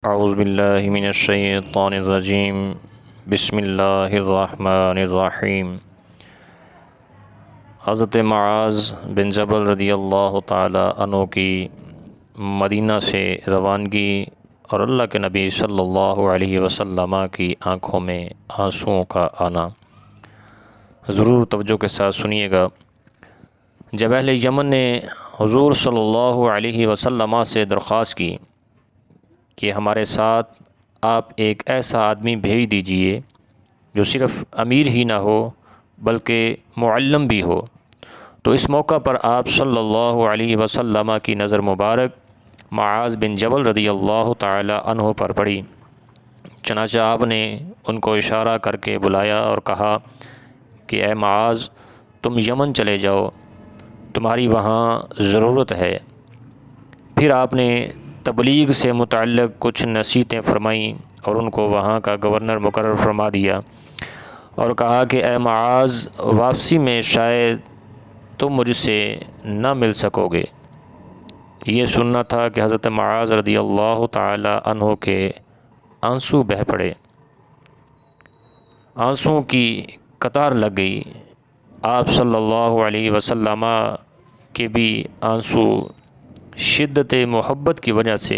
اعوذ باللہ من الشیطان الرجیم بسم اللہ الرحمن الرحیم۔ حضرت معاذ بن جبل رضی اللہ تعالی عنہ کی مدینہ سے روانگی اور اللہ کے نبی صلی اللہ علیہ وسلم کی آنکھوں میں آنسوؤں کا آنا۔ ضرور توجہ کے ساتھ سنیے گا۔ جب اہل یمن نے حضور صلی اللہ علیہ وسلم سے درخواست کی کہ ہمارے ساتھ آپ ایک ایسا آدمی بھیج دیجئے جو صرف امیر ہی نہ ہو بلکہ معلم بھی ہو، تو اس موقع پر آپ صلی اللہ علیہ وسلم کی نظر مبارک معاذ بن جبل رضی اللہ تعالی عنہ پر پڑی۔ چنانچہ آپ نے ان کو اشارہ کر کے بلایا اور کہا کہ اے معاذ، تم یمن چلے جاؤ، تمہاری وہاں ضرورت ہے۔ پھر آپ نے تبلیغ سے متعلق کچھ نصیحتیں فرمائیں اور ان کو وہاں کا گورنر مقرر فرما دیا اور کہا کہ اے معاذ، واپسی میں شاید تم مجھ سے نہ مل سکو گے۔ یہ سننا تھا کہ حضرت معاذ رضی اللہ تعالی عنہ کے آنسو بہہ پڑے، آنسوؤں کی قطار لگ گئی۔ آپ صلی اللہ علیہ وسلم کے بھی آنسو شدت محبت کی وجہ سے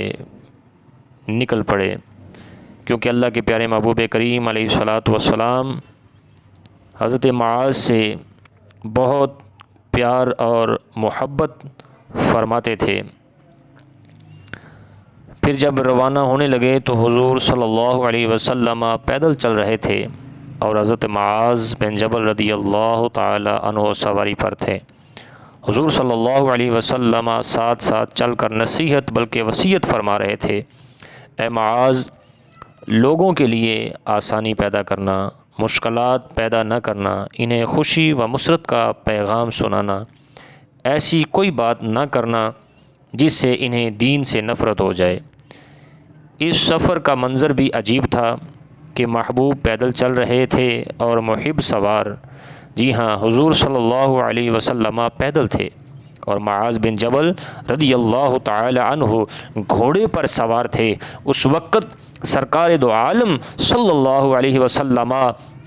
نکل پڑے، کیونکہ اللہ کے پیارے محبوب کریم علیہ الصلاۃ والسلام حضرت معاذ سے بہت پیار اور محبت فرماتے تھے۔ پھر جب روانہ ہونے لگے تو حضور صلی اللہ علیہ وسلم پیدل چل رہے تھے اور حضرت معاذ بن جبل رضی اللہ تعالی عنہ سواری پر تھے۔ حضور صلی اللہ علیہ وسلم ساتھ ساتھ چل کر نصیحت بلکہ وصیت فرما رہے تھے، اے معاذ، لوگوں کے لیے آسانی پیدا کرنا، مشکلات پیدا نہ کرنا، انہیں خوشی و مسرت کا پیغام سنانا، ایسی کوئی بات نہ کرنا جس سے انہیں دین سے نفرت ہو جائے۔ اس سفر کا منظر بھی عجیب تھا کہ محبوب پیدل چل رہے تھے اور محب سوار۔ جی ہاں، حضور صلی اللہ علیہ وسلم پیدل تھے اور معاذ بن جبل رضی اللہ تعالی عنہ گھوڑے پر سوار تھے۔ اس وقت سرکار دو عالم صلی اللہ علیہ وسلم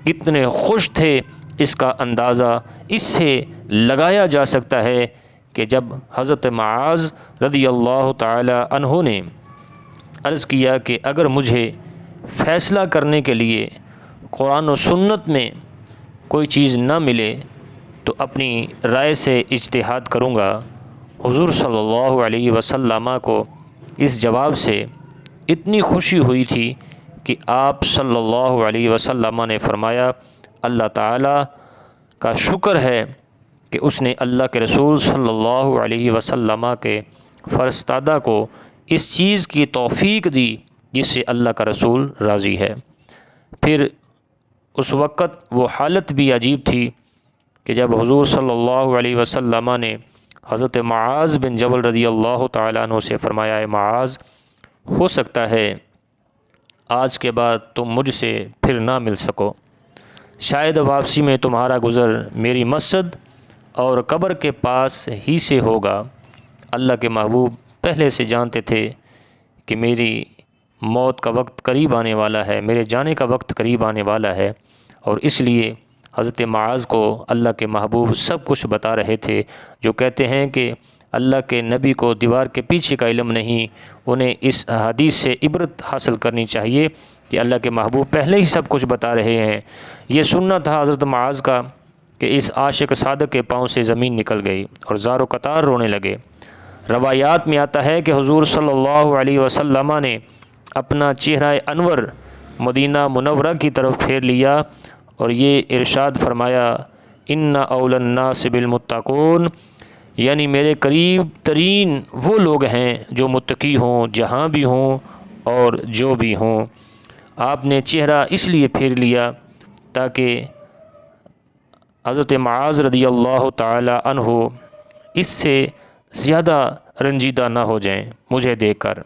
کتنے خوش تھے، اس کا اندازہ اس سے لگایا جا سکتا ہے کہ جب حضرت معاذ رضی اللہ تعالی عنہ نے عرض کیا کہ اگر مجھے فیصلہ کرنے کے لیے قرآن و سنت میں کوئی چیز نہ ملے تو اپنی رائے سے اجتہاد کروں گا، حضور صلی اللہ علیہ وسلم کو اس جواب سے اتنی خوشی ہوئی تھی کہ آپ صلی اللہ علیہ وسلم نے فرمایا، اللہ تعالیٰ کا شکر ہے کہ اس نے اللہ کے رسول صلی اللہ علیہ وسلم کے فرستادہ کو اس چیز کی توفیق دی جس سے اللہ کا رسول راضی ہے۔ پھر اس وقت وہ حالت بھی عجیب تھی کہ جب حضور صلی اللہ علیہ وسلم نے حضرت معاذ بن جبل رضی اللہ تعالیٰ عنہ سے فرمایا، اے معاذ، ہو سکتا ہے آج کے بعد تم مجھ سے پھر نہ مل سکو، شاید واپسی میں تمہارا گزر میری مسجد اور قبر کے پاس ہی سے ہوگا۔ اللہ کے محبوب پہلے سے جانتے تھے کہ میری موت کا وقت قریب آنے والا ہے، میرے جانے کا وقت قریب آنے والا ہے، اور اس لیے حضرت معاذ کو اللہ کے محبوب سب کچھ بتا رہے تھے۔ جو کہتے ہیں کہ اللہ کے نبی کو دیوار کے پیچھے کا علم نہیں، انہیں اس حدیث سے عبرت حاصل کرنی چاہیے کہ اللہ کے محبوب پہلے ہی سب کچھ بتا رہے ہیں۔ یہ سننا تھا حضرت معاذ کا کہ اس عاشق صادق کے پاؤں سے زمین نکل گئی اور زار و قطار رونے لگے۔ روایات میں آتا ہے کہ حضور صلی اللہ علیہ وسلم نے اپنا چہرہ انور مدینہ منورہ کی طرف پھیر لیا اور یہ ارشاد فرمایا، ان اول الناس بالمتقون، یعنی میرے قریب ترین وہ لوگ ہیں جو متقی ہوں، جہاں بھی ہوں اور جو بھی ہوں۔ آپ نے چہرہ اس لیے پھیر لیا تاکہ حضرت معاذ رضی اللہ تعالی عنہ اس سے زیادہ رنجیدہ نہ ہو جائیں مجھے دیکھ کر۔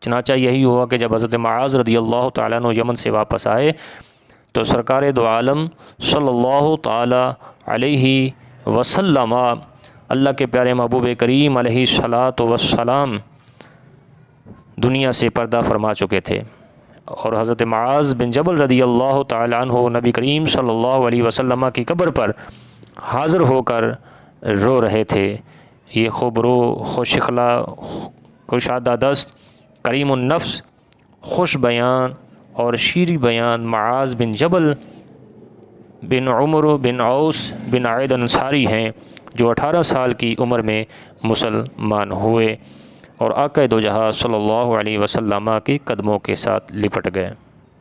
چنانچہ یہی ہوا کہ جب حضرت معاذ رضی اللہ تعالیٰ عنہ یمن سے واپس آئے تو سرکار دو عالم صلی اللہ تعالی علیہ وسلم اللہ کے پیارے محبوب کریم علیہ الصلاۃ والسلام دنیا سے پردہ فرما چکے تھے، اور حضرت معاذ بن جبل رضی اللہ تعالیٰ عنہ نبی کریم صلی اللہ علیہ وسلم کی قبر پر حاضر ہو کر رو رہے تھے۔ یہ خوبرو، خوش اخلاق، کشادہ دست، کریم النفس، خوش بیان اور شیریں بیان معاذ بن جبل بن عمرو بن اوس بن عید انصاری ہیں، جو 18 سال کی عمر میں مسلمان ہوئے اور آقا دو جہاں صلی اللہ علیہ وسلم کے قدموں کے ساتھ لپٹ گئے۔